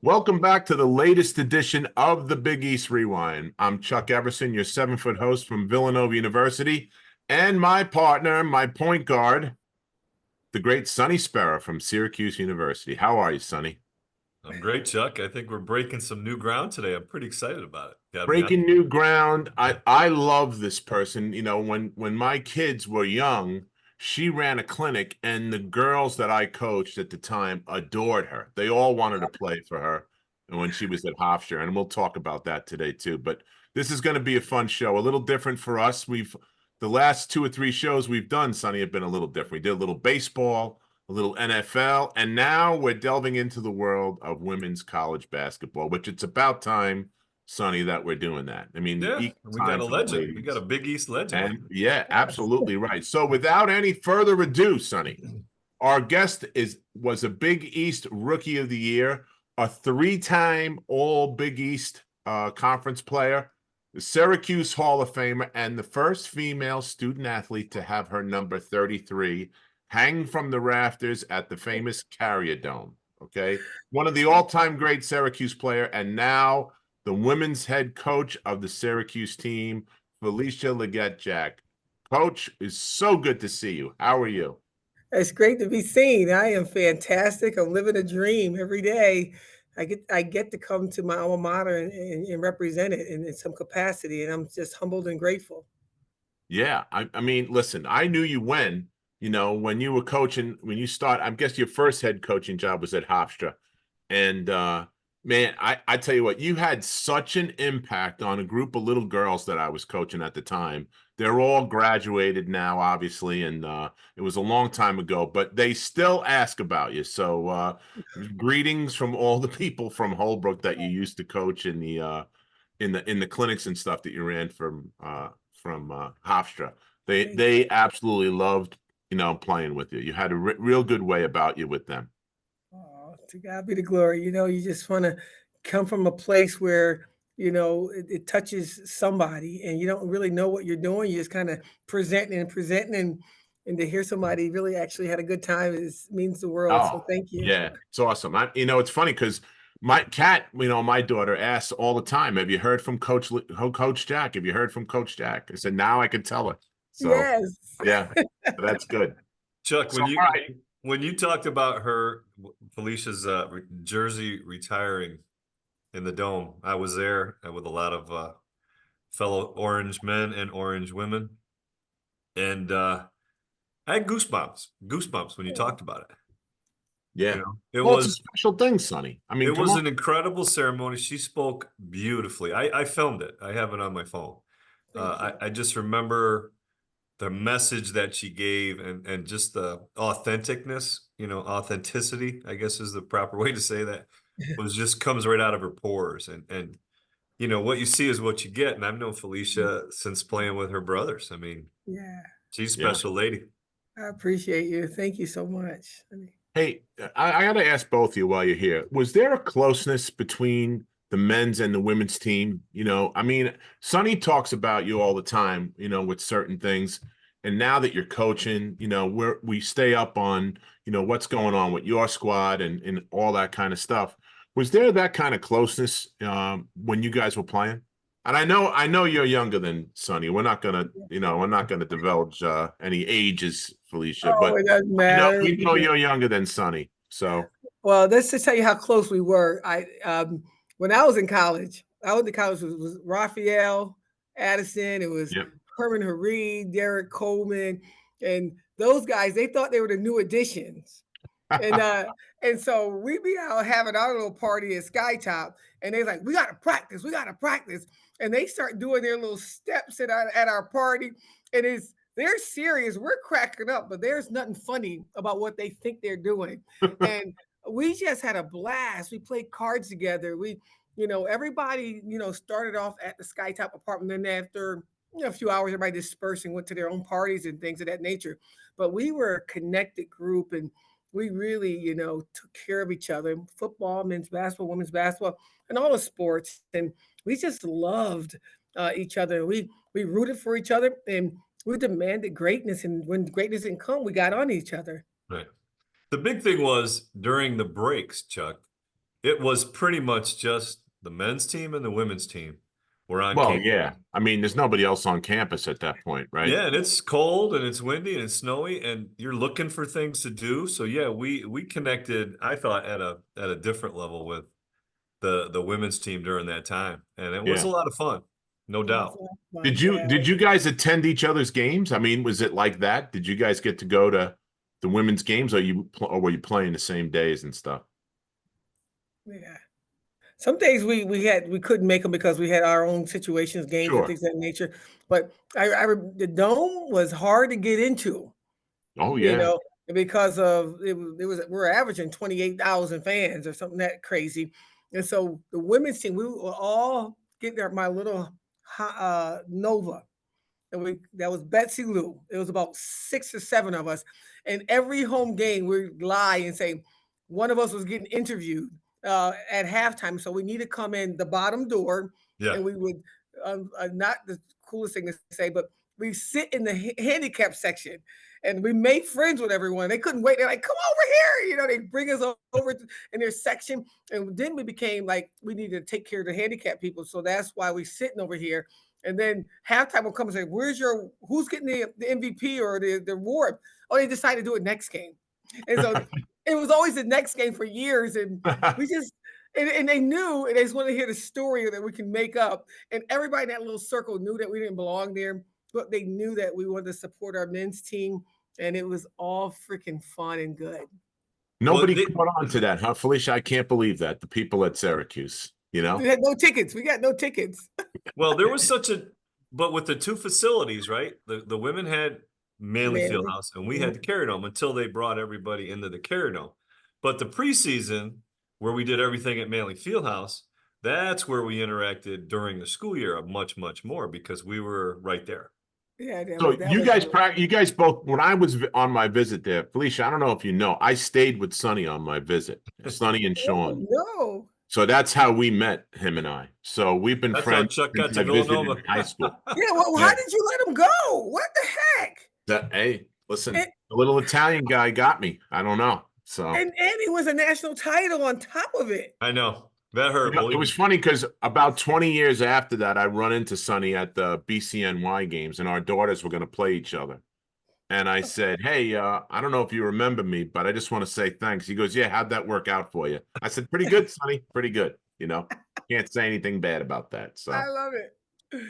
Welcome back to the latest edition of the Big East Rewind. I'm Chuck Everson, your 7-foot host from Villanova University, and my partner, my point guard, the great Sonny Sparrow from Syracuse University. How are you, Sonny? I'm great, Chuck. I think we're breaking some new ground today. I'm pretty excited about it. Got me Breaking new ground. I love this person. You know, when my kids were young, she ran a clinic, and the girls that I coached at the time adored her. They all wanted to play for her when she was at Hofstra, and we'll talk about that today too. But this is going to be a fun show, a little different for us. The last 2 or 3 shows we've done, Sonny, have been a little different. We did a little baseball, a little NFL, and now we're delving into the world of women's college basketball, which it's about time, Sonny, that we're doing that. I mean, Yeah, equal we got time a for the legend. We got ladies. a Big East legend. And yeah, absolutely right. So without any further ado, Sonny, our guest was a Big East Rookie of the Year, a 3-time All Big East Conference player, the Syracuse Hall of Famer, and the first female student athlete to have her number 33 hang from the rafters at the famous Carrier Dome. Okay, one of the all-time great Syracuse player, and now the women's head coach of the Syracuse team, Felisha Legette-Jack. Coach, it's so good to see you. How are you? It's great to be seen. I am fantastic. I'm living a dream every day. I get to come to my alma mater and represent it in some capacity, and I'm just humbled and grateful. Yeah, I mean, listen, I knew you when you were coaching, when you start, I guess your first head coaching job was at Hofstra. And man, I tell you what, you had such an impact on a group of little girls that I was coaching at the time. They're all graduated now, obviously, and it was a long time ago, but they still ask about you. So greetings from all the people from Holbrook that you used to coach in the clinics and stuff that you ran from Hofstra. Thank They absolutely loved playing with you. You had a real good way about you with them. Oh, to God be the glory. You just want to come from a place where, it touches somebody and you don't really know what you're doing. You just kind of presenting and presenting and to hear somebody really actually had a good time means the world. So Oh, thank you. yeah, it's awesome. It's funny because my cat, my daughter asks all the time, "Have you heard from Coach Jack? Have you heard from Coach Jack?" I said, "Now I can tell her." So Yes. yeah, that's good. Chuck, So when all you right, when you talked about her Felicia's jersey retiring in the dome, I was there with a lot of fellow Orange men and Orange women, and I had goosebumps when you talked about it. yeah. It Well, it's a was special thing, Sonny. I it mean, come was on. an incredible ceremony. She spoke beautifully. I filmed it. I have it on my phone. Thank you. I just remember the message that she gave and just the authenticness, authenticity, I guess is the proper way to say that, was just comes right out of her pores. And what you see is what you get. And I've known Felicia since playing with her brothers. I mean, Yeah. she's a Yeah. special lady. I appreciate you. Thank you so much. Hey, I got to ask both of you while you're here. Was there a closeness between the men's and the women's team? I mean, Sonny talks about you all the time, with certain things. And now that you're coaching, we stay up on, what's going on with your squad and all that kind of stuff. Was there that kind of closeness when you guys were playing? And I know you're younger than Sonny. We're not gonna divulge any ages, Felicia, Oh, but it doesn't I know matter. we know you're younger than Sonny. So Well, let's just tell you how close we were. When I was in college, I went to college was Raphael Addison, it was yeah. Herman Hareed, Derek Coleman, and those guys, they thought they were the new additions. And and so we be out having our little party at Skytop, and they're like, we gotta practice. And they start doing their little steps at our party, and they're serious. We're cracking up, but there's nothing funny about what they think they're doing. And we just had a blast. We played cards together. Everybody, started off at the Skytop apartment. Then after a few hours, everybody dispersed and went to their own parties and things of that nature. But we were a connected group, and we really, took care of each other. Football, men's basketball, women's basketball, and all the sports. And we just loved each other. We rooted for each other, and we demanded greatness. And when greatness didn't come, we got on each other. Right. The big thing was during the breaks, Chuck, it was pretty much just the men's team and the women's team were on Well, campus. yeah. I mean, there's nobody else on campus at that point, right? Yeah, and it's cold and it's windy and it's snowy and you're looking for things to do. So yeah, we connected, I thought, at a different level with the women's team during that time. And it was Yeah. a lot of fun, no doubt. Did you guys attend each other's games? I mean, was it like that? Did you guys get to go to the women's games, or were you playing the same days and stuff? Yeah. Some days we couldn't make them because we had our own situations, games, and Sure. things of that nature. But the dome was hard to get into, Oh you yeah. know, because of we're averaging 28,000 fans or something that crazy, and so the women's team we were all getting there. My little Nova. And that was Betsy Lou. It was about 6 or 7 of us. And every home game we'd lie and say one of us was getting interviewed at halftime. So we need to come in the bottom door Yeah. and we would not the coolest thing to say, but we sit in the handicap section and we made friends with everyone. They couldn't wait. They're like, come over here. You know, they bring us over in their section. And then we became like, we need to take care of the handicapped people. So that's why we're sitting over here. And then halftime will come and say, who's getting the MVP or the award? Oh, they decided to do it next game. And so it was always the next game for years. And we just, and they knew, and they just wanted to hear the story that we can make up. And everybody in that little circle knew that we didn't belong there, but they knew that we wanted to support our men's team. And it was all freaking fun and good. Nobody caught on to that, huh, Felicia? I can't believe that. The people at Syracuse, you know? We had no tickets. We got no tickets. Well, there was but with the two facilities, right? The women had Manly Fieldhouse and we had the Carrier Dome until they brought everybody into the Carrier Dome. But the preseason, where we did everything at Manly Fieldhouse, that's where we interacted during the school year much, much more because we were right there. Yeah. So you guys both, when I was on my visit there, Felicia, I don't know if you know, I stayed with Sonny on my visit, Sonny and Sean. No. So that's how we met, him and I. So we've been That's friends how Chuck got since to I visited Villanova. in high school. Yeah, well, how did you let him go? What the heck? Hey, listen, the little Italian guy got me. I don't know. So And he was a national title on top of it. I know. That hurt. it was funny because about 20 years after that, I run into Sonny at the BCNY games, and our daughters were going to play each other. And I said, hey, I don't know if you remember me, but I just want to say thanks. He goes, yeah, how'd that work out for you? I said, pretty good, Sonny, pretty good. You know, can't say anything bad about that. So I love it.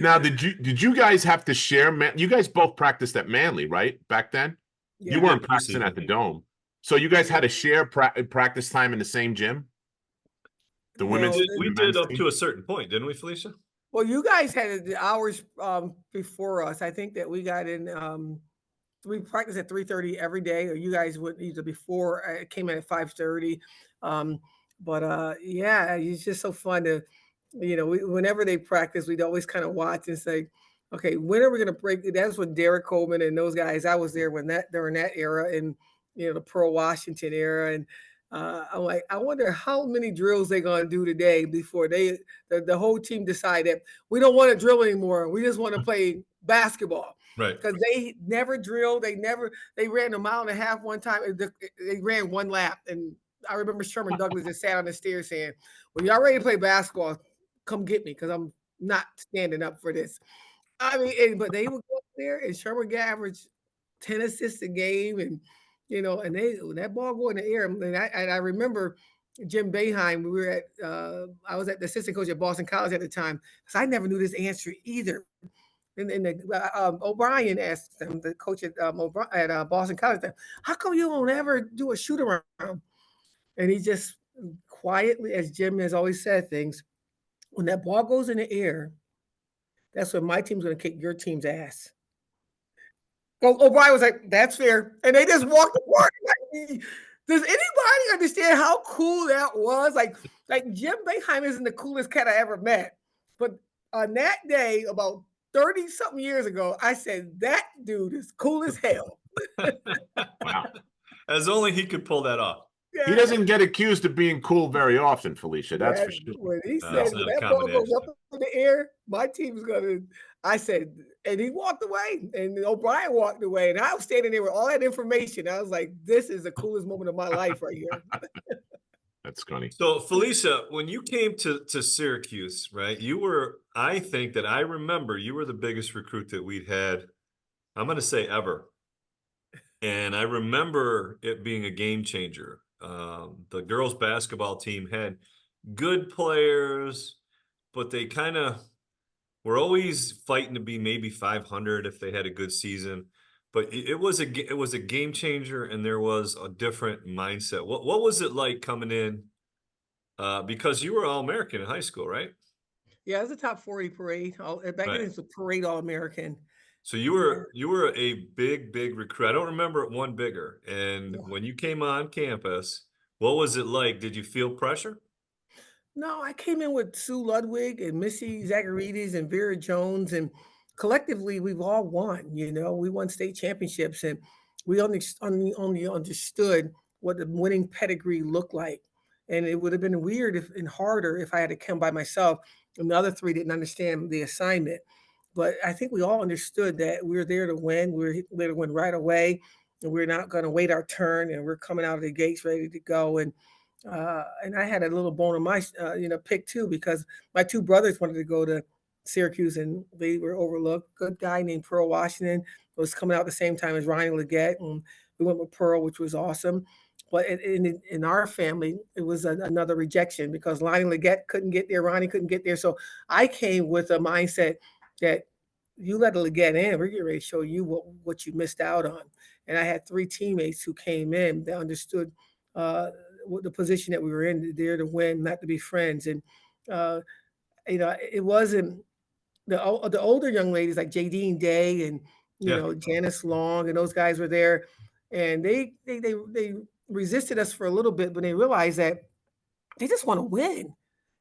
now, did you guys have to share? You guys both practiced at Manly, right? Back then, Yeah. you weren't practicing at the Dome, so you guys had to share practice time in the same gym. The women's, we did up to a certain point, didn't we, Felicia? Well, you guys had the hours before us. I think that we got in. We practiced at 3:30 every day, or you guys would either before it came in at 5:30. But yeah, it's just so fun to, whenever they practice, we'd always kind of watch and say, okay, when are we going to break? That's when Derek Coleman and those guys. I was there during that era, and the Pearl Washington era, and I'm like, I wonder how many drills they're going to do today before the whole team decide that we don't want to drill anymore. We just want to play basketball. Right. Because they never drilled. They ran a mile and a half one time. They ran one lap. And I remember Sherman Douglas just sat on the stairs saying, when y'all ready to play basketball, come get me because I'm not standing up for this. I mean, but they would go up there and Sherman would average 10 assists a game. And, and when that ball go in the air. And I remember Jim Boeheim, I was at the assistant coach at Boston College at the time. Because I never knew this answer either. And O'Brien asked him, the coach at Boston College, how come you don't ever do a shoot around? And he just quietly, as Jim has always said things, when that ball goes in the air, that's when my team's going to kick your team's ass. O'Brien was like, that's fair. And they just walked apart. Does anybody understand how cool that was? Like Jim Boeheim isn't the coolest cat I ever met. But on that day, about 30-something years ago, I said, that dude is cool as hell. Wow. As only he could pull that off. Yeah. He doesn't get accused of being cool very often, Felicia. That's for sure. When he said that ball goes up in the air, my team's going to, I said, and he walked away, and O'Brien walked away, and I was standing there with all that information. I was like, this is the coolest moment of my life right here. That's funny. So Felicia, when you came to Syracuse, right? I think that I remember you were the biggest recruit that we'd had, I'm gonna say ever. And I remember it being a game changer. The girls basketball team had good players, but they kind of were always fighting to be maybe 500 if they had a good season. But it was a game changer, and there was a different mindset. What was it like coming in? Because you were All American in high school, right? Yeah, it was a top 40 parade. Back then, Right. it was a parade All American. So you were a big recruit. I don't remember it one bigger. And Yeah. when you came on campus, what was it like? Did you feel pressure? No, I came in with Sue Ludwig and Missy Zacharides and Vera Jones, and collectively we've all won. We won state championships, and we only understood what the winning pedigree looked like. And it would have been weird and harder if I had to come by myself, and the other three didn't understand the assignment. But I think we all understood that we were there to win. We were there to win right away, and we're not going to wait our turn. And we're coming out of the gates ready to go. And I had a little bone in my pick too, because my two brothers wanted to go to Syracuse and they were overlooked. Good guy named Pearl Washington was coming out the same time as Ronnie Legette, and we went with Pearl, which was awesome. But in our family, it was another rejection because Lonnie Legette couldn't get there, Ronnie couldn't get there. So I came with a mindset that you let Legette in, we're getting ready to show you what you missed out on. And I had three teammates who came in that understood uh, the position that we were in, there to win, not to be friends. And uh, it wasn't the older young ladies like Jadine Day and Yeah. Janice Long and those guys were there, and they resisted us for a little bit, but they realized that they just want to win,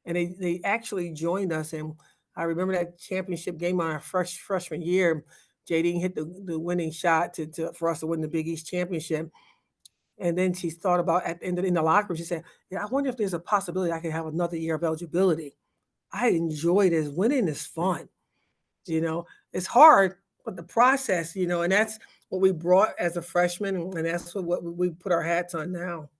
and they actually joined us. And I remember that championship game on our freshman year. Jadine hit the winning shot for us to win the Big East championship. And then she thought about in the locker room, she said, "Yeah, I wonder if there's a possibility I could have another year of eligibility." I enjoy this. Winning is fun. It's hard, but the process, and that's what we brought as a freshman, and that's what we put our hats on now.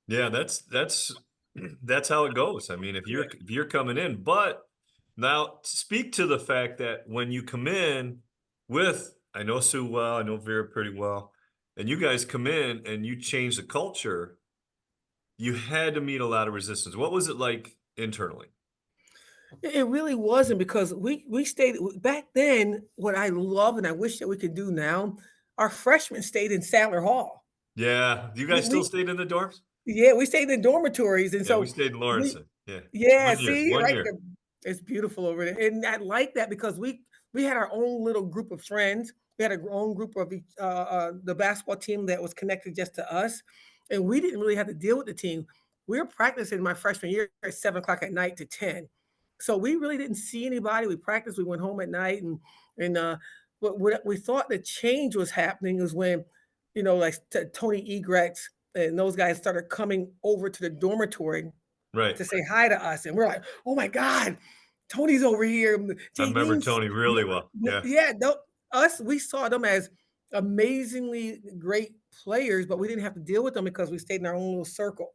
Yeah, that's how it goes. I mean, if you're coming in, but now speak to the fact that when you come in with, I know Sue well, I know Vera pretty well, and you guys come in and you change the culture, you had to meet a lot of resistance. What was it like internally? It really wasn't because we stayed back then. What I love and I wish that we could do now, our freshmen stayed in Sadler Hall. Yeah, you We, guys still we stayed in the dorms? yeah, we stayed in dormitories, and Yeah, we so stayed in we Lawrenson. Yeah, yeah, one year, see, one right year. there. It's beautiful over there. And I like that because we had our own little group of friends. We had our own group of the basketball team that was connected just to us. And we didn't really have to deal with the team. We were practicing my freshman year at 7 o'clock at night to 10. So we really didn't see anybody. We practiced, we went home at night and what we thought the change was happening was when, like Tony Egrex and those guys started coming over to the dormitory Right. to say hi to us, and we're like, "Oh my god, Tony's over here." I remember Jayden's Tony really well. Yeah. yeah, no, we saw them as amazingly great players, but we didn't have to deal with them because we stayed in our own little circle.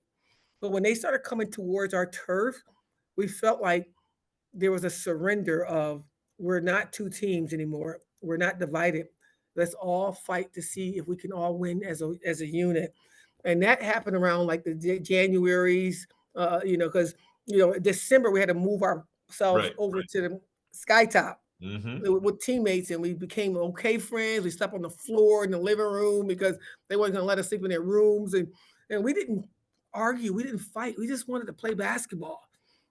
But when they started coming towards our turf, we felt like there was a surrender of we're not two teams anymore. We're not divided. Let's all fight to see if we can all win as a unit. And that happened around like the Januaries, because December we had to move ourselves Right. over to the skytop Hmm. with teammates, and we became okay friends. We slept on the floor in the living room because they weren't going to let us sleep in their rooms, and we didn't argue, we didn't fight. We just wanted to play basketball.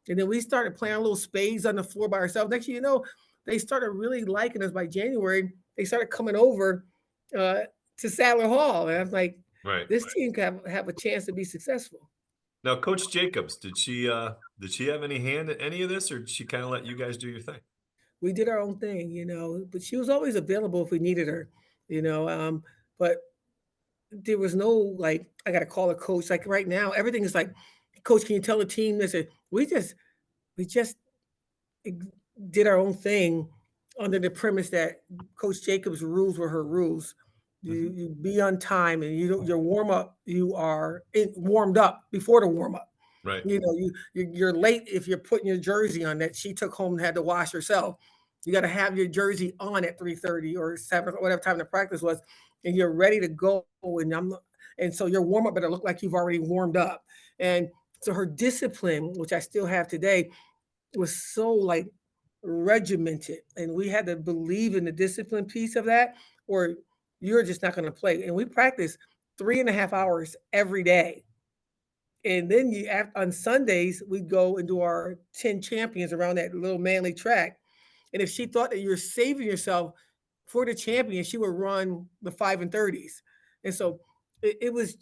And then we started playing little spades on the floor by ourselves. Next thing you know, they started really liking us. By January, they started coming over uh, to Sadler Hall, and I was like, Right. this team can have a chance to be successful. Now, Coach Jacobs, did she have any hand in any of this, or did she kind of let you guys do your thing? We did our own thing, but she was always available if we needed her, but there was no like, I got to call a coach. Like right now, everything is like, Coach, can you tell the team this? We just ex- did our own thing under the premise that Coach Jacobs' rules were her rules. You be on time, and your warm up. You are warmed up before the warm up. Right. You're late if you're putting your jersey on that she took home and had to wash herself. You got to have your jersey on at 3:30 or 7 or whatever time the practice was, and you're ready to go. And so your warm up better look like you've already warmed up. And so her discipline, which I still have today, was so like regimented, and we had to believe in the discipline piece of that, or you're just not going to play. And we practice 3.5 hours every day. And then on Sundays, we go and do our 10 champions around that little manly track. And if she thought that you're saving yourself for the champion, she would run the 5 and 30s. And so it was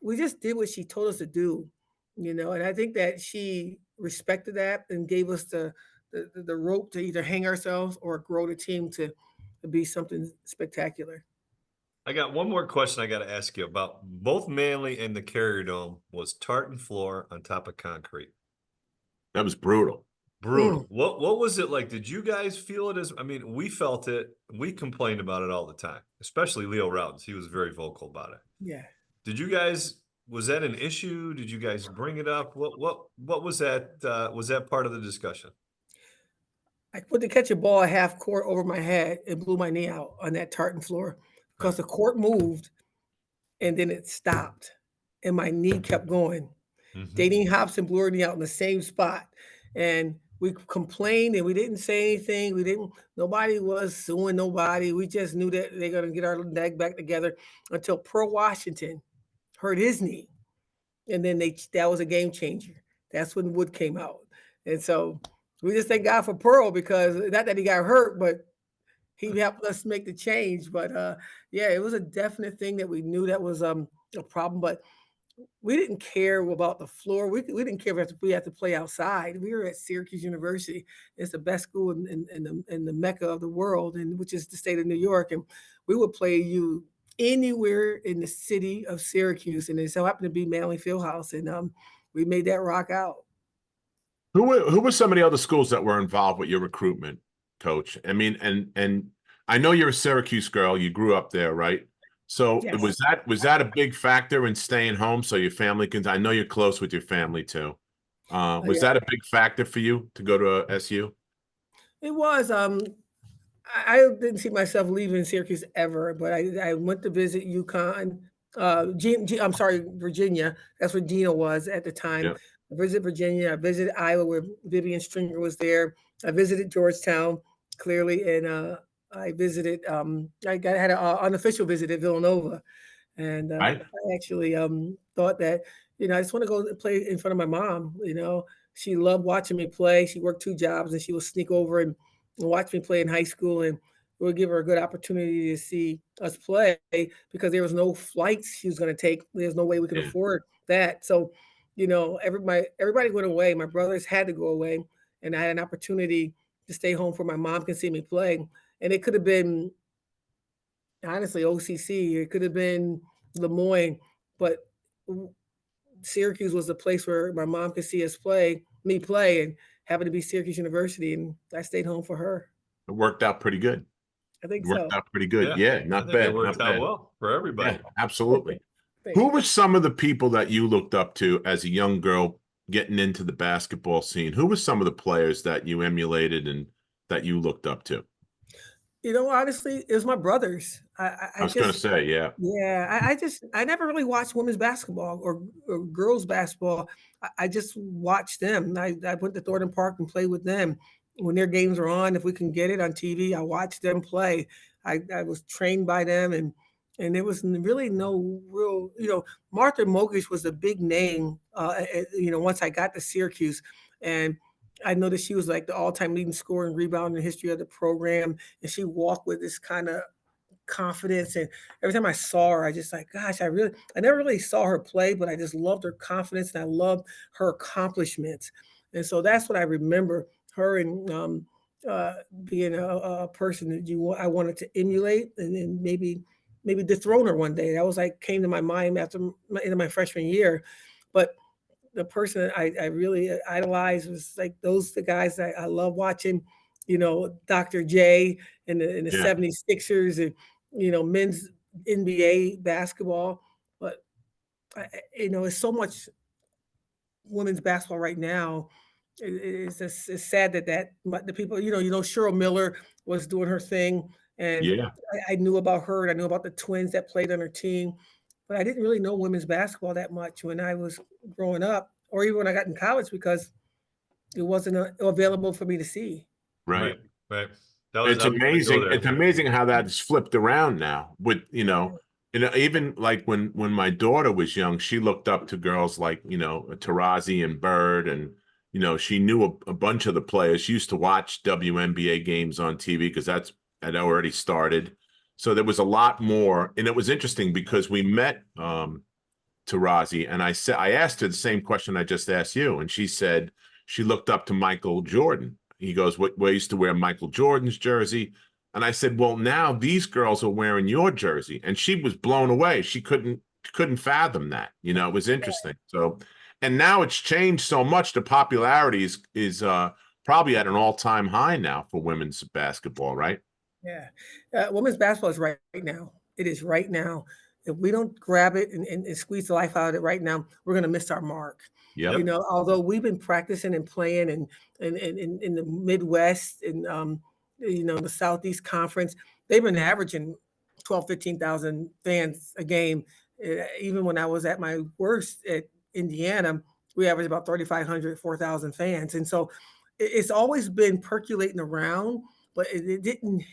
we just did what she told us to do, and I think that she respected that and gave us the rope to either hang ourselves or grow the team to be something spectacular. I got one more question I got to ask you about. Both Manly and the Carrier Dome was tartan floor on top of concrete. That was brutal. Brutal. What was it like? Did you guys feel it as? I mean, we felt it. We complained about it all the time, especially Leo Routens. He was very vocal about it. Yeah. Did you guys? Was that an issue? Did you guys bring it up? What was that? Was that part of the discussion? I went to catch a ball at half court over my head and blew my knee out on that tartan floor because the court moved and then it stopped and my knee kept going. Dating Hobson blew her knee out in the same spot. And we complained and we didn't say anything. Nobody was suing nobody. We just knew that they're going to get our leg back together until Pearl Washington hurt his knee. And then that was a game changer. That's when Wood came out. And so we just thank God for Pearl, because not that he got hurt, but he helped us make the change. But yeah, it was a definite thing that we knew that was a problem. But we didn't care about the floor. We didn't care if we had to play outside. We were at Syracuse University. It's the best school in the Mecca of the world, and which is the state of New York. And we would play you anywhere in the city of Syracuse, and it so happened to be Manley Fieldhouse, and we made that rock out. Who were some of the other schools that were involved with your recruitment, Coach? I mean, and I know you're a Syracuse girl. You grew up there, right? So Yes. was that a big factor in staying home so your family can? I know you're close with your family too. Was Yeah. that a big factor for you to go to SU? It was. I didn't see myself leaving Syracuse ever, but I went to visit UConn. I'm sorry, Virginia. That's where Gina was at the time. Yeah. I visited Virginia. I visited Iowa, where Vivian Stringer was there. I visited Georgetown, clearly, and I visited. I had an unofficial visit at Villanova, and Right. I actually thought that I just want to go play in front of my mom. She loved watching me play. She worked 2 jobs, and she would sneak over and watch me play in high school, and it would give her a good opportunity to see us play, because there was no flights she was going to take. There's no way we could Yeah. afford that. So, everybody went away. My brothers had to go away, and I had an opportunity to stay home for my mom can see me play. And it could have been, honestly, OCC. It could have been Lemoyne, but Syracuse was the place where my mom could see me play, and happened to be Syracuse University, and I stayed home for her. It worked out pretty good. I think It worked so. out pretty good. Yeah, I not think bad. it worked Not out bad. well for everybody. Yeah, absolutely. Thank Who you. were some of the people that you looked up to as a young girl getting into the basketball scene? Who were some of the players that you emulated and that you looked up to? Honestly, it was my brothers. I was going to say, yeah. Yeah, I never really watched women's basketball or girls basketball. I just watched them. I went to Thornton Park and played with them when their games were on. If we can get it on TV, I watched them play. I was trained by them, and there was really no real, Martha Mogish was a big name, once I got to Syracuse, and I noticed she was like the all-time leading scorer and rebounder in the history of the program, and she walked with this kind of confidence. And every time I saw her, I just like, gosh, I never really saw her play, but I just loved her confidence and I loved her accomplishments. And so that's what I remember her, and being a person that I wanted to emulate, and then maybe dethrone her one day. That was like came to my mind after my freshman year. But the person that I really idolized was like the guys that I love watching, Dr. J and the Yeah. 76ers, and, men's NBA basketball, but it's so much women's basketball right now. It's sad that but the people, Cheryl Miller was doing her thing, and Yeah. I knew about her, and I knew about the twins that played on her team, but I didn't really know women's basketball that much when I was growing up, or even when I got in college, because it wasn't available for me to see. Right. Right. Right. I It's was gonna go amazing. there. It's amazing how that's flipped around now. With Yeah. even like when my daughter was young, she looked up to girls like Tarazi and Bird, and she knew a bunch of the players. She used to watch WNBA games on TV because that's had already started. So there was a lot more, and it was interesting because we met Tarazi, and I asked her the same question I just asked you, and she said she looked up to Michael Jordan. He goes, we used to wear Michael Jordan's jersey. And I said, well, now these girls are wearing your jersey. And she was blown away. She couldn't fathom that. It was interesting. So, and now it's changed so much. The popularity is probably at an all-time high now for women's basketball, right? Yeah. Women's basketball is right now. It is right now. If we don't grab it and squeeze the life out of it right now, we're going to miss our mark. Yep. Although we've been practicing and playing and in the Midwest and the Southeast Conference, they've been averaging 12, 15,000 fans a game. Even when I was at my worst at Indiana, we averaged about 3,500, 4,000 fans. And so it's always been percolating around, but it didn't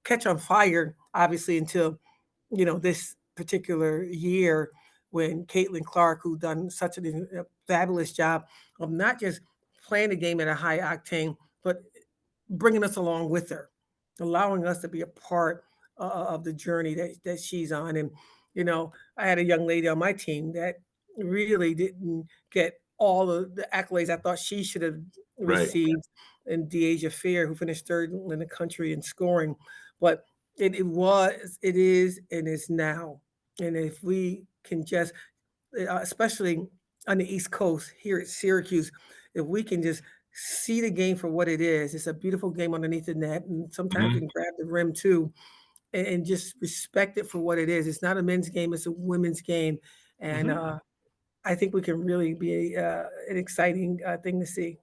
catch on fire, obviously, until this particular year when Caitlin Clark, who done such a fabulous job of not just playing the game at a high octane, but bringing us along with her, allowing us to be a part of the journey that she's on. And I had a young lady on my team that really didn't get all of the accolades I thought she should have Right. received, and Deasia Fair, who finished third in the country in scoring. But it is, and is now. And if we can just, especially on the East Coast here at Syracuse, if we can just see the game for what it is, it's a beautiful game underneath the net, and sometimes you Mhm. can grab the rim too, and just respect it for what it is. It's not a men's game; it's a women's game, and Mhm. I think we can really be an exciting thing to see.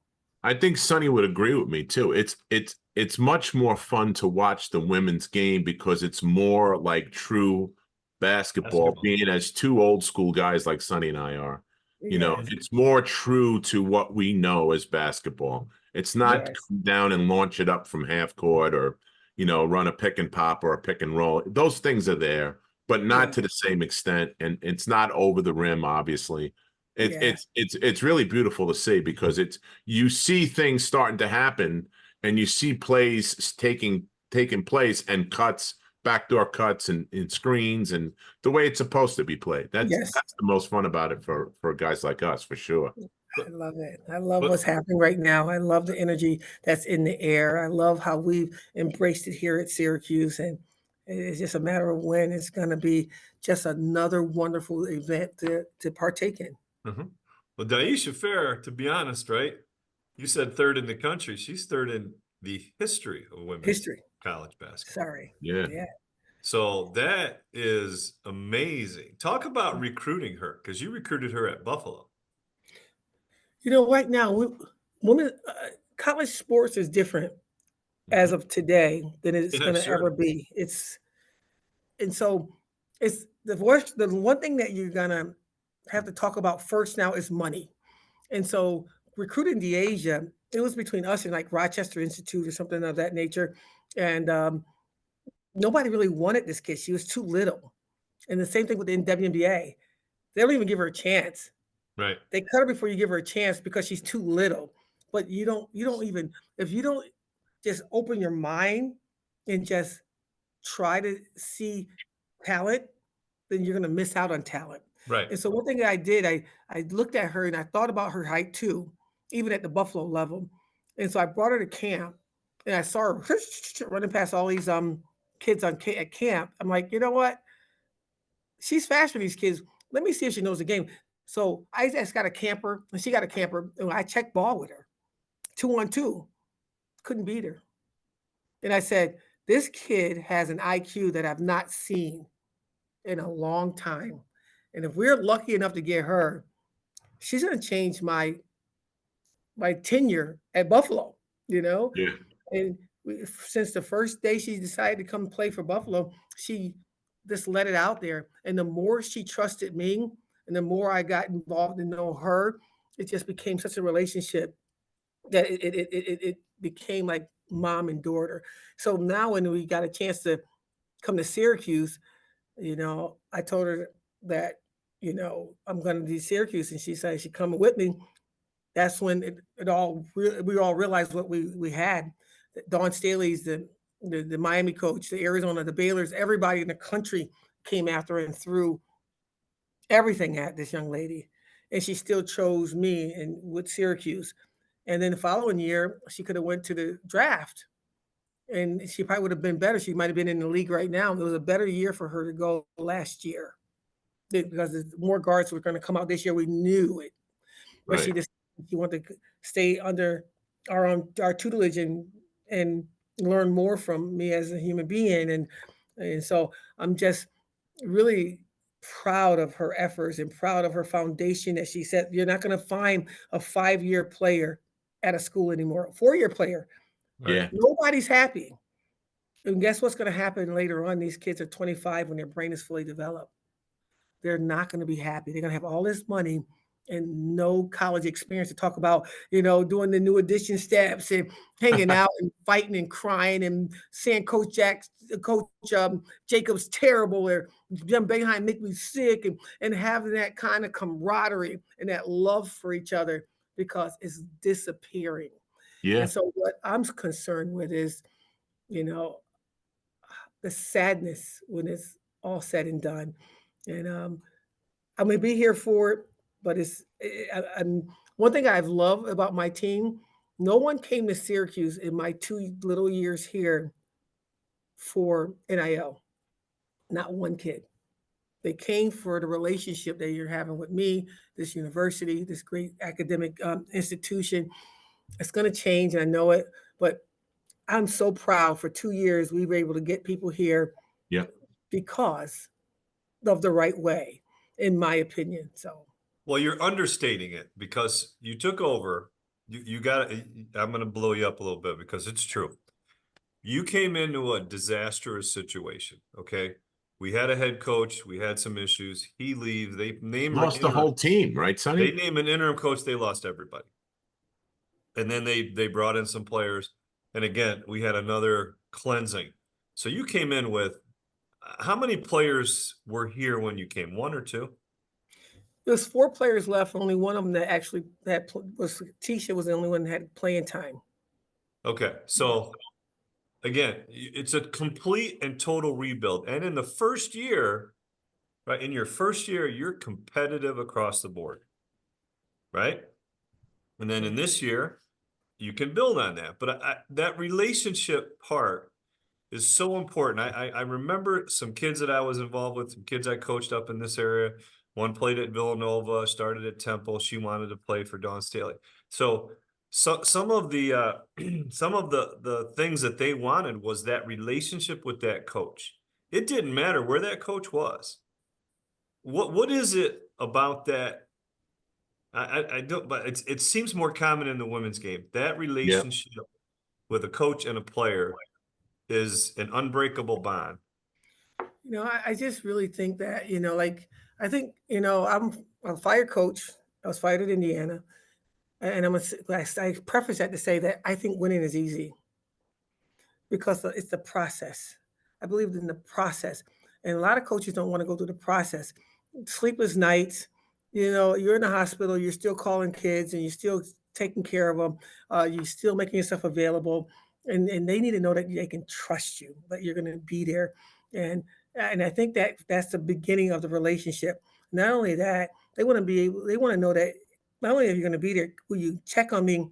I think Sonny would agree with me too. It's much more fun to watch the women's game because it's more like true basketball, Basketball. being as two old school guys like Sonny and I are. Yes, It's more true to what we know as basketball. It's not yes, come down and launch it up from half court or, run a pick and pop or a pick and roll. Those things are there, but not yeah, to the same extent. And it's not over the rim, obviously. It's yeah. it's it's it's really beautiful to see because you see things starting to happen and you see plays taking place and cuts, backdoor cuts and screens and the way it's supposed to be played. That's Yes, that's the most fun about it for guys like us, for sure. I But love it. I love but what's happening right now. I love the energy that's in the air. I love how we've embraced it here at Syracuse, and it's just a matter of when it's going to be just another wonderful event to partake in. mhm. Well, Daisha Fair, to be honest, right? You said third in the country. She's third in the history of women's History. college basketball. Sorry. Yeah. Yeah. So that is amazing. Talk about recruiting her because you recruited her at Buffalo. Right now, women college sports is different as Mhm. of today than it's Yeah, going to ever sure. be. It's the one thing that you're gonna have to talk about first now is money. And so recruiting DeAsia, it was between us and like Rochester Institute or something of that nature. And nobody really wanted this kid. She was too little. And the same thing with the WNBA. They don't even give her a chance. Right. They cut her before you give her a chance because she's too little. But you don't even, if you don't just open your mind and just try to see talent, then you're gonna miss out on talent. Right. And so one thing that I did, I looked at her and I thought about her height too, even at the Buffalo level. And so I brought her to camp and I saw her running past all these kids at camp. I'm like, you know what? She's faster than these kids. Let me see if she knows the game. So I just got a camper and she got a camper. And I checked ball with her, 2-on-2. Couldn't beat her. And I said, this kid has an IQ that I've not seen. in a long time. And if we're lucky enough to get her, she's going to change my tenure at Buffalo, you know? Yeah. And since the first day she decided to come play for Buffalo, she just let it out there. And the more she trusted me and the more I got involved and know her, it just became such a relationship that it became like mom and daughter. So now when we got a chance to come to Syracuse, I told her that, I'm going to do Syracuse, and she said she coming with me. That's when we all realized what we had. Dawn Staley's the Miami coach, the Arizona, the Baylor's, everybody in the country came after her and threw everything at this young lady, and she still chose me and with Syracuse. And then the following year, she could have went to the draft, and she probably would have been better. She might have been in the league right now. It was a better year for her to go last year because more guards were going to come out this year. We knew it, but Right. she wanted to stay under our tutelage and learn more from me as a human being. And so I'm just really proud of her efforts and proud of her foundation that she said you're not going to find a 5-year player at a school anymore, 4-year player. Right. Yeah. Nobody's happy. And guess what's going to happen later on? These kids are 25 when their brain is fully developed. They're not going to be happy. They're going to have all this money and no college experience to talk about, doing the new edition steps and hanging out and fighting and crying and saying Coach Jacob's terrible, or them behind make me sick, and having that kind of camaraderie and that love for each other because it's disappearing. Yeah. And so what I'm concerned with is, you know, the sadness when it's all said and done. And I'm gonna be here for it, but one thing I've loved about my team. No one came to Syracuse in my 2 little years here for NIL. Not one kid. They came for the relationship that you're having with me, this university, this great academic institution. It's going to change, and I know it. But I'm so proud. For 2 years, we were able to get people here Yeah. because of the right way, in my opinion. So Well, you're understating it because you took over. You got. I'm going to blow you up a little bit because it's true. You came into a disastrous situation. Okay, we had a head coach. We had some issues. He leaves. They name an Lost the interim. whole team, right, They Sonny? name an interim coach. They lost everybody, and then they brought in some players. And again, we had another cleansing. So you came in with how many players were here when you came? One or two? there's 4 players left. Only one of them that actually was Tisha was the only one that had playing time. Okay, so again, it's a complete and total rebuild. And in the first year, right, in your first year, you're competitive across the board, right? And then in this year, you can build on that. But that relationship part is so important. I remember some kids that I was involved with, some kids I coached up in this area. One played at Villanova, started at Temple. She wanted to play for Dawn Staley. So some of the some of the things that they wanted was that relationship with that coach. It didn't matter where that coach was. What is it about that? I don't, but it seems more common in the women's game. That Yeah. relationship with a coach and a player is an unbreakable bond. I just really think that, like, I think, I'm a fire coach. I was fired at Indiana. And I preface that to say that I think winning is easy because it's the process. I believe in the process. And a lot of coaches don't want to go through the process. Sleepless nights, you're in the hospital, you're still calling kids and you're still taking care of them. You're still making yourself available. And they need to know that they can trust you, that you're going to be there. And I think that that's the beginning of the relationship. Not only that, they want to know that not only are you going to be there, will you check on me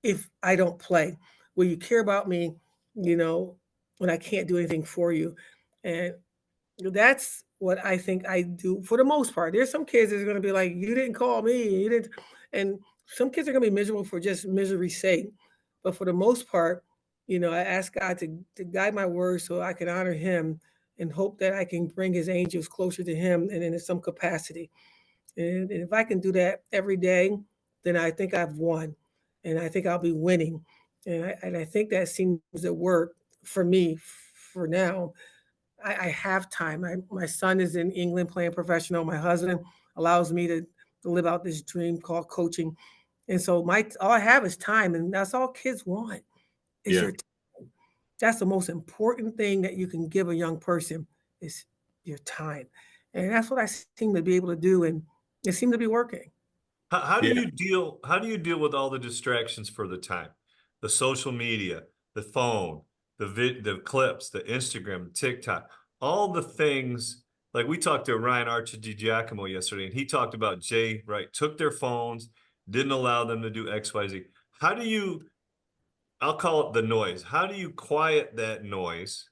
if I don't play? Will you care about me, you know, when I can't do anything for you? And that's what I think I do for the most part. There's some kids that are going to be like, you didn't call me, you didn't. And some kids are going to be miserable for just misery's sake. But for the most part, I ask God to guide my words so I can honor Him and hope that I can bring his angels closer to him and in some capacity. And if I can do that every day, then I think I've won, and I think I'll be winning. And I think that seems to work for me for now. I have time. My son is in England playing professional. My husband allows me to live out this dream called coaching. And so my all I have is time, and that's all kids want is Yeah. your time. That's the most important thing that you can give a young person is your time. And that's what I seem to be able to do, and it seemed to be working. How do Yeah. you deal with all the distractions for the time? The social media, the phone, the clips, the Instagram, TikTok, all the things. Like we talked to Ryan Archie-Giacomo yesterday, and he talked about Jay Wright took their phones, didn't allow them to do XYZ. How do you, I'll call it the noise. How do you quiet that noise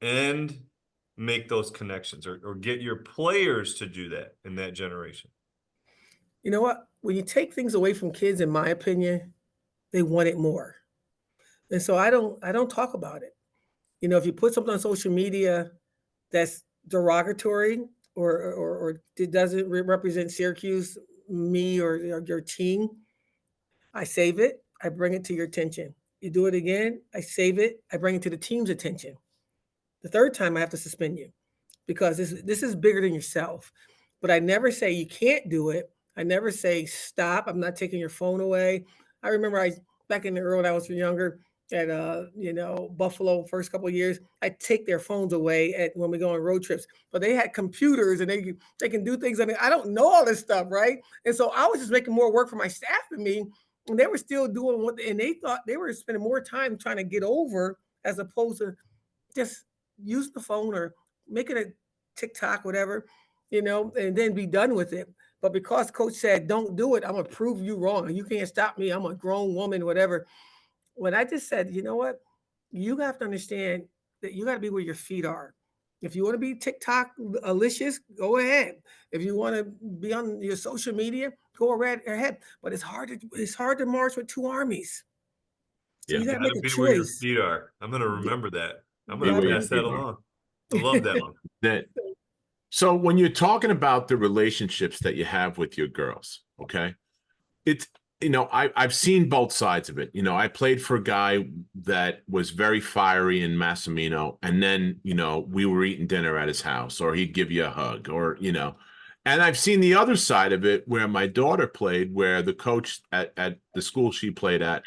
and make those connections, or get your players to do that in that generation? You know what? When you take things away from kids, in my opinion, they want it more. And so I don't talk about it. If you put something on social media that's derogatory or it doesn't represent Syracuse, me or your team, I save it. I bring it to your attention. You do it again, I save it. I bring it to the team's attention. The third time, I have to suspend you because this is bigger than yourself. But I never say you can't do it. I never say stop. I'm not taking your phone away. I remember I back in the early when I was younger at Buffalo first couple of years, I take their phones away at when we go on road trips. But they had computers and they can do things. I mean, I don't know all this stuff, right? And so I was just making more work for my staff than me. And they were still doing and they thought they were spending more time trying to get over as opposed to just use the phone or make it a TikTok, whatever, and then be done with it. But because coach said, don't do it, I'm going to prove you wrong. You can't stop me. I'm a grown woman, whatever. When I just said, you know what? You have to understand that you got to be where your feet are. If you want to be TikTok alicious, go ahead. If you want to be on your social media, go right ahead. But it's hard to march with two armies. So Yeah. you You got to make gotta a be where your choice. feet are. I'm gonna You remember that. I'm Be gonna where gotta your pass be. that feet are. along. I love that one. That so when you're talking about the relationships that you have with your girls, okay, it's I've seen both sides of it. I played for a guy that was very fiery in Massimino, and then we were eating dinner at his house, or he'd give you a hug, or and I've seen the other side of it where my daughter played, where the coach at the school she played at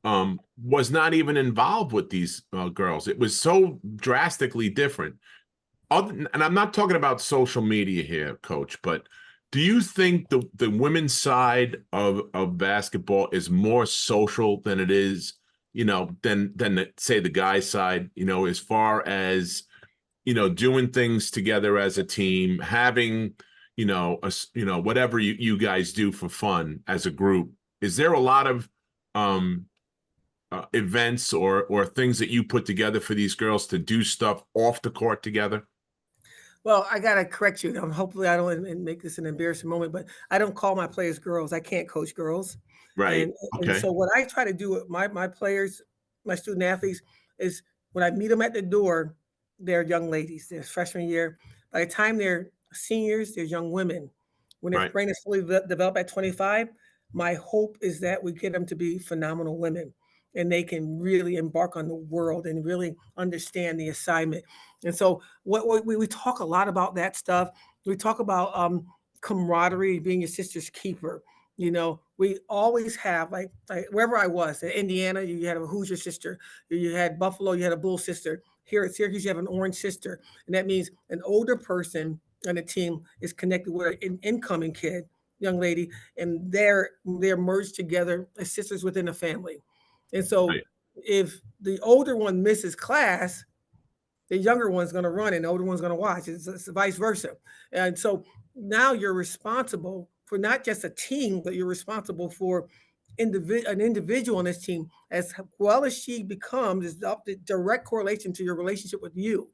was not even involved with these girls. It was so drastically different. And I'm not talking about social media here, Coach, but do you think the women's side of basketball is more social than it is, than say the guys' side, as far as, doing things together as a team, having, whatever you guys do for fun as a group? Is there a lot of um events or things that you put together for these girls to do stuff off the court together? Well, I gotta correct you. Hopefully, I don't make this an embarrassing moment, but I don't call my players girls. I can't coach girls, Right. and Okay. so what I try to do with my players, my student athletes, is when I meet them at the door, they're young ladies. They're freshman year. By the time they're seniors, they're young women. When their Right. brain is fully developed at 25, my hope is that we get them to be phenomenal women, and they can really embark on the world and really understand the assignment. And so what we talk a lot about that stuff. We talk about camaraderie, being your sister's keeper. We always have like wherever I was in Indiana, you had a Hoosier sister, you had Buffalo, you had a Bull sister. Here at Syracuse, you have an Orange sister, and that means an older person on the team is connected with an incoming kid, young lady, and they're merged together as sisters within a family. And so, Right. if the older one misses class, the younger one's going to run and the older one's going to watch. It's vice versa. And so now you're responsible for not just a team, but you're responsible for an individual on this team. As well as she becomes, is the direct correlation to your relationship with you.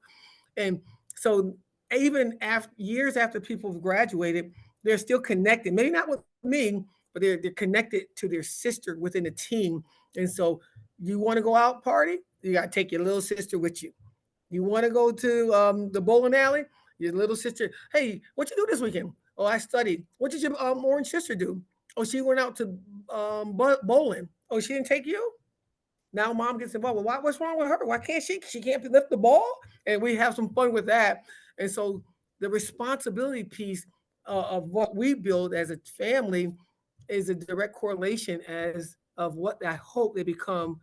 And so even after years after people have graduated, they're still connected. Maybe not with me, but they're connected to their sister within the team. And so you want to go out party, you got to take your little sister with you. You want to go to the bowling alley? Your little sister, hey, what you do this weekend? Oh, I studied. What did your orange sister do? Oh, she went out to bowling. Oh, she didn't take you? Now mom gets involved. Well, what's wrong with her? Why can't she? She can't lift the ball? And we have some fun with that. And so the responsibility piece of what we build as a family is a direct correlation as of what I hope they become,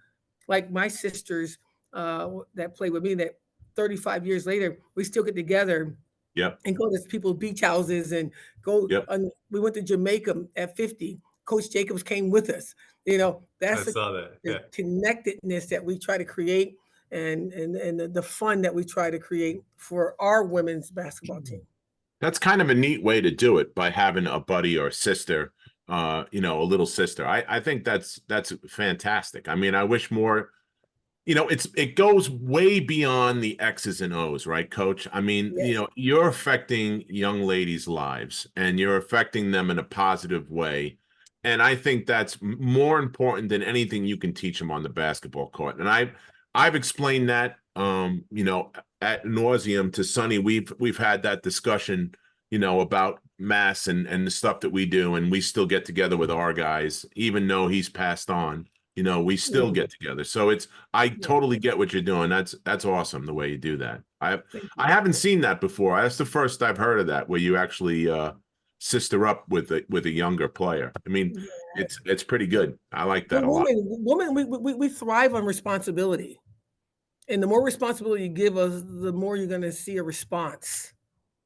like my sisters that play with me. That 35 years later, we still get together Yep. and go to people's beach houses and go Yep. on. We went to Jamaica at 50. Coach Jacobs came with us. I That's saw that. the Yeah. connectedness that we try to create and the fun that we try to create for our women's basketball team. That's kind of a neat way to do it, by having a buddy or sister, a little sister. I think that's fantastic. I mean, I wish more, it goes way beyond the X's and O's, right, Coach? I mean, Yes. you're affecting young ladies' lives, and you're affecting them in a positive way. And I think that's more important than anything you can teach them on the basketball court. And I've explained that, at nauseum to Sonny. We've had that discussion, about mass and the stuff that we do, and we still get together with our guys, even though he's passed on. We still Mhm. get together. So I Yeah. totally get what you're doing. That's awesome the way you do that. I Thank I you. haven't seen that before. That's the first I've heard of that, where you actually sister up with a younger player. I mean, Yeah. it's pretty good. I like that Well, a lot. women, we thrive on responsibility. And the more responsibility you give us, the more you're going to see a response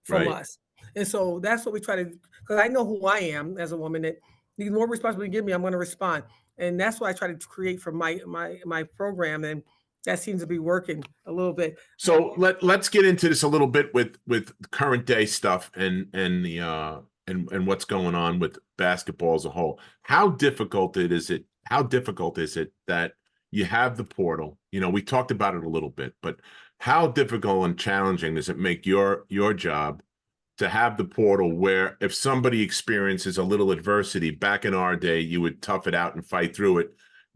from Right. us. And so that's what we try to, because I know who I am as a woman, that the more responsibility you give me, I'm going to respond. And that's what I try to create for my program. And that seems to be working a little bit. So let's get into this a little bit with current day stuff and the and what's going on with basketball as a whole. How difficult is it? How difficult is it that you have the portal? We talked about it a little bit, but how difficult and challenging does it make your job to have the portal, where if somebody experiences a little adversity, back in our day, you would tough it out and fight through it.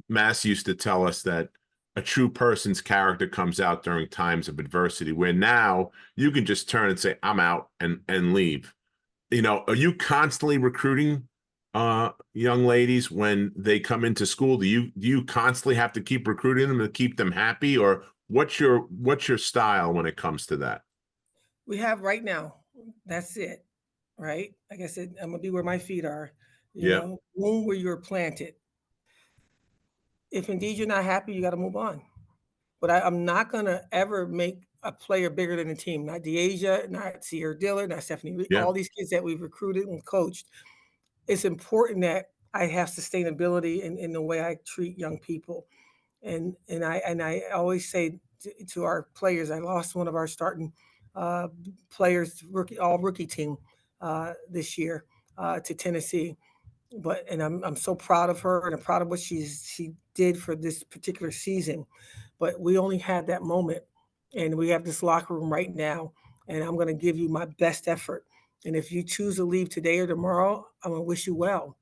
Mass used to tell us that a true person's character comes out during times of adversity, where now you can just turn and say, I'm out, and leave. Are you constantly recruiting young ladies when they come into school? Do you constantly have to keep recruiting them to keep them happy, or what's your style when it comes to that? We have right now, that's it, right? Like I said, I'm going to be where my feet are, Yeah. bloom where you're planted. If indeed you're not happy, you got to move on. But I'm not going to ever make a player bigger than the team. Not Deasia, not Sierra Dillard, not Stephanie Reed, Yeah. all these kids that we've recruited and coached. It's important that I have sustainability in the way I treat young people. And I always say to our players, I lost one of our starting players, all rookie team this year to Tennessee. And I'm so proud of her, and I'm proud of what she did for this particular season. But we only had that moment, and we have this locker room right now, and I'm going to give you my best effort. And if you choose to leave today or tomorrow, I'm going to wish you well.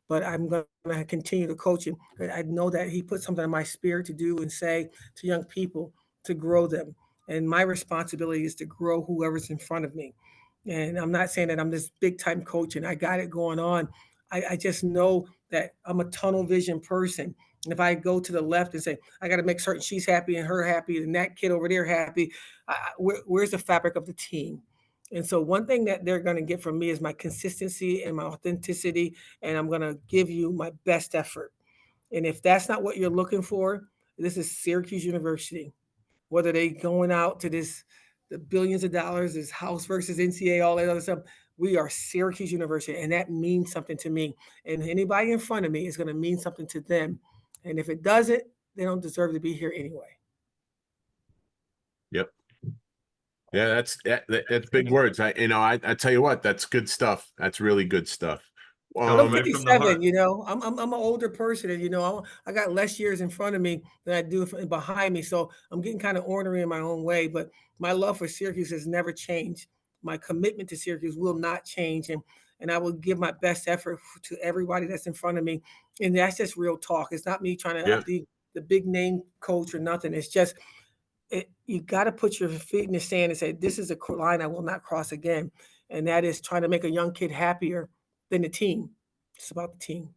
But I'm going to continue to coach him. I know that he put something in my spirit to do and say to young people to grow them. And my responsibility is to grow whoever's in front of me. And I'm not saying that I'm this big time coach and I got it going on. I just know that I'm a tunnel vision person. And if I go to the left and say, I got to make certain she's happy and her happy and that kid over there happy, where's the fabric of the team? And so one thing that they're going to get from me is my consistency and my authenticity, and I'm going to give you my best effort. And if that's not what you're looking for, this is Syracuse University. Whether they going out to the billions of dollars, this house versus NCAA, all that other stuff, we are Syracuse University, and that means something to me. And anybody in front of me is going to mean something to them. And if it doesn't, they don't deserve to be here anyway. Yep. Yeah, that's big words. I tell you what, that's good stuff. That's really good stuff. But I'm Right from the heart. 57, I'm an older person, and I got less years in front of me than I do behind me. So I'm getting kind of ornery in my own way. But my love for Syracuse has never changed. My commitment to Syracuse will not change, and I will give my best effort to everybody that's in front of me. And that's just real talk. It's not me trying to Yeah. be the big name coach or nothing. It's just you got to put your feet in the sand and say, this is a line I will not cross again. And that is trying to make a young kid happier than the team. It's about the team.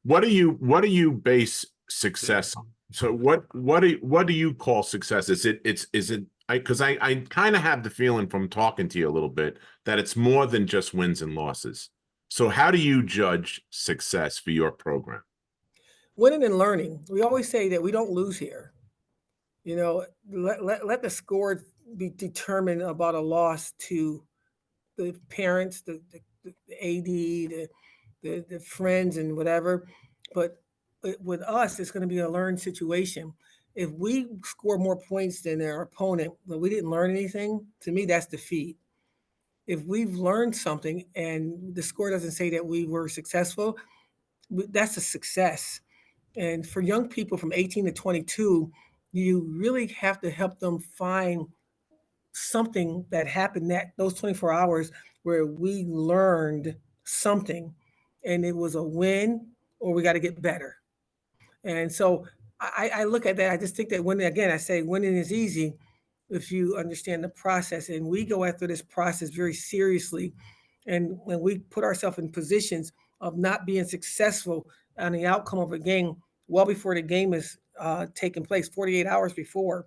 What do you base success on? So what do you call success? Is it because I kind of have the feeling from talking to you a little bit that it's more than just wins and losses. So how do you judge success for your program? Winning and learning. We always say that we don't lose here. You know, let the score be determined about a loss to the parents, the AD, the friends, and whatever. But with us, it's going to be a learned situation. If we score more points than our opponent, but we didn't learn anything, to me, that's defeat. If we've learned something and the score doesn't say that we were successful, that's a success. And for young people from 18 to 22, you really have to help them find something that happened that those 24 hours where we learned something and it was a win or we got to get better. And so I look at that. I just think that winning, again, I say winning is easy if you understand the process. And we go after this process very seriously. And when we put ourselves in positions of not being successful on the outcome of a game well before the game is taking place, 48 hours before,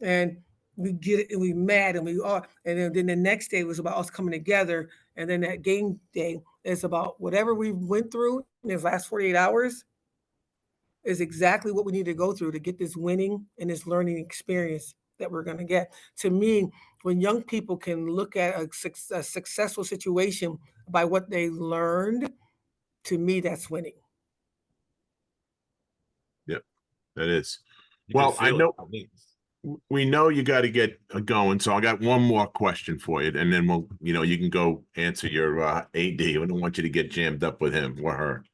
and we get it and we mad and we are, and then the next day was about us coming together, and then that game day is about whatever we went through in these last 48 hours is exactly what we need to go through to get this winning and this learning experience that we're going to get. To me, when young people can look at a successful situation by what they learned, to me, that's winning. Yep, that is. You can Well, I feel know it. we know you got to get going, so I got one more question for you, and then you can go answer your AD. I don't want you to get jammed up with him or her.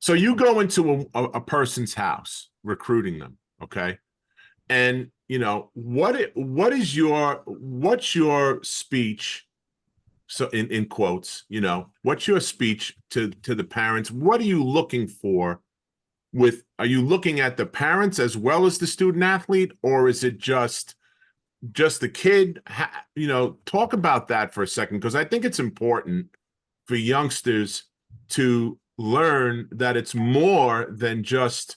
So you go into a person's house recruiting them, okay? And what's your speech? So in quotes, what's your speech to the parents? What are you looking for? Are you looking at the parents as well as the student athlete, or is it just the kid? Talk about that for a second, because I think it's important for youngsters to learn that it's more than just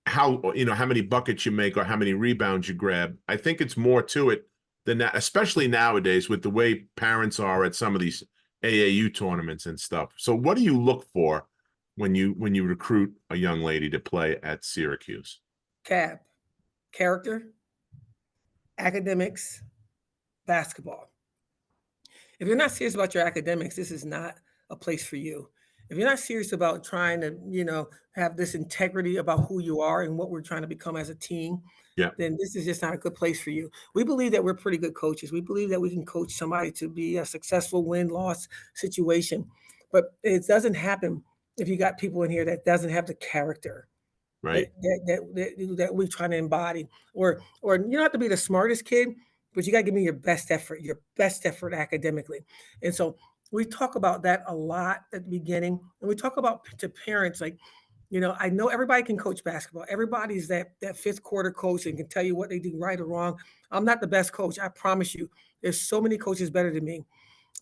how many buckets you make or how many rebounds you grab. I think it's more to it than that, especially nowadays with the way parents are at some of these AAU tournaments and stuff. So what do you look for when you recruit a young lady to play at Syracuse? Character, academics, basketball. If you're not serious about your academics, this is not a place for you. If you're not serious about trying to, have this integrity about who you are and what we're trying to become as a team, Yeah. then this is just not a good place for you. We believe that we're pretty good coaches. We believe that we can coach somebody to be a successful win-loss situation. But it doesn't happen if you got people in here that doesn't have the character Right. that we're trying to embody. Or you don't have to be the smartest kid, but you got to give me your best effort academically. And so we talk about that a lot at the beginning, and we talk about to parents like, I know everybody can coach basketball. Everybody's that fifth quarter coach and can tell you what they do right or wrong. I'm not the best coach, I promise you. There's so many coaches better than me,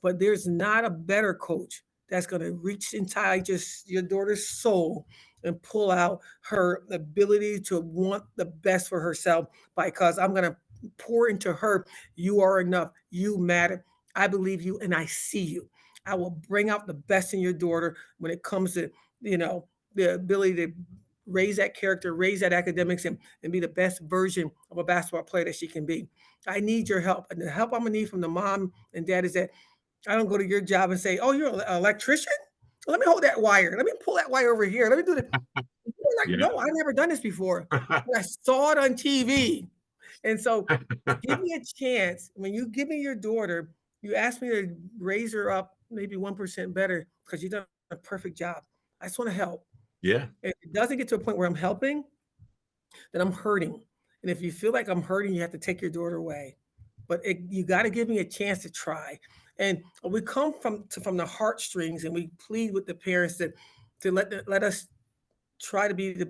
but there's not a better coach that's going to reach inside just your daughter's soul and pull out her ability to want the best for herself, because I'm going to pour into her. You are enough. You matter. I believe you and I see you. I will bring out the best in your daughter when it comes to, the ability to raise that character, raise that academics, and be the best version of a basketball player that she can be. I need your help. And the help I'm going to need from the mom and dad is that I don't go to your job and say, "Oh, you're an electrician? Let me hold that wire. Let me pull that wire over here. Let me do the." Like, Yeah. no, I've never done this before. But I saw it on TV. And so give me a chance. When you give me your daughter, you ask me to raise her up maybe 1% better because you've done a perfect job. I just want to help. Yeah. If it doesn't get to a point where I'm helping, then I'm hurting. And if you feel like I'm hurting, you have to take your daughter away. But you got to give me a chance to try. And we come from the heartstrings, and we plead with the parents to let us try to be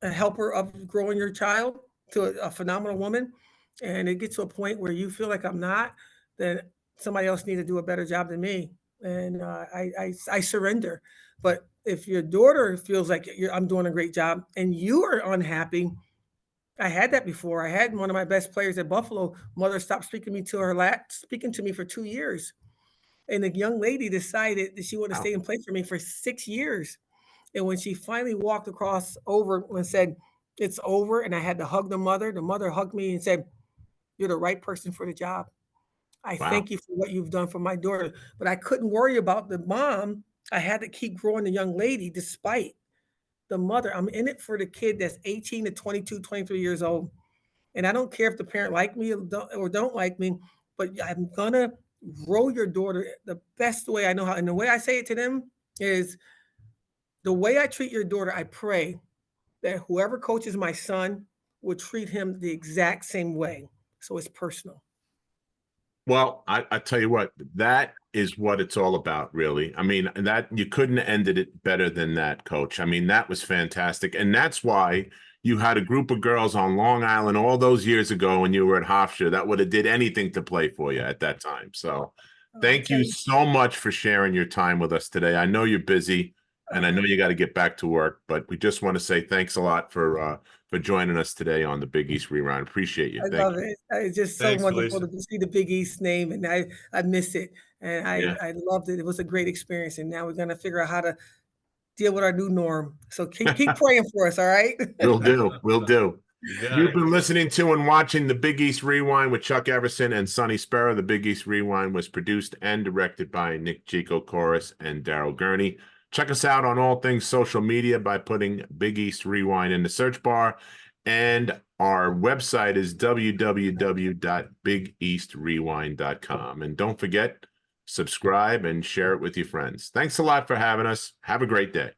a helper of growing your child to a phenomenal woman. and it gets to a point where you feel like I'm not, then somebody else needs to do a better job than me, and I surrender. But if your daughter feels like I'm doing a great job and you are unhappy, I had that before. I had one of my best players at Buffalo. Mother stopped speaking to me for 2 years, and the young lady decided that she wanted to Wow. stay and play for me for 6 years. And when she finally walked across over and said, "It's over," and I had to hug the mother hugged me and said, "You're the right person for the job. I Wow. thank you for what you've done for my daughter." But I couldn't worry about the mom. I had to keep growing the young lady despite the mother. I'm in it for the kid that's 18 to 22, 23 years old. And I don't care if the parent like me or don't like me, but I'm gonna grow your daughter the best way I know how. And the way I say it to them is the way I treat your daughter, I pray that whoever coaches my son will treat him the exact same way. So it's personal. Well, I tell you what, that is what it's all about, really. I mean, that you couldn't have ended it better than that, Coach. I mean, that was fantastic. And that's why you had a group of girls on Long Island all those years ago when you were at Hofstra that would have did anything to play for you at that time. So I thank tell you you, so much for sharing your time with us today. I know you're busy and I know you got to get back to work, but we just want to say thanks a lot for joining us today on the Big East Rewind. Appreciate you. I Thank love you. it. It's just so Thanks, wonderful Felicia. to see the Big East name, and I miss it, and Yeah, I loved it. It was a great experience, and now we're gonna figure out how to deal with our new norm. So keep praying for us, all right? we'll do. We'll do. You got You've it. been listening to and watching the Big East Rewind with Chuck Everson and Sonny Sparrow. The Big East Rewind was produced and directed by Nick Chico Chorus and Daryl Gurney. Check us out on all things social media by putting Big East Rewind in the search bar. And our website is www.bigeastrewind.com. And don't forget, subscribe and share it with your friends. Thanks a lot for having us. Have a great day.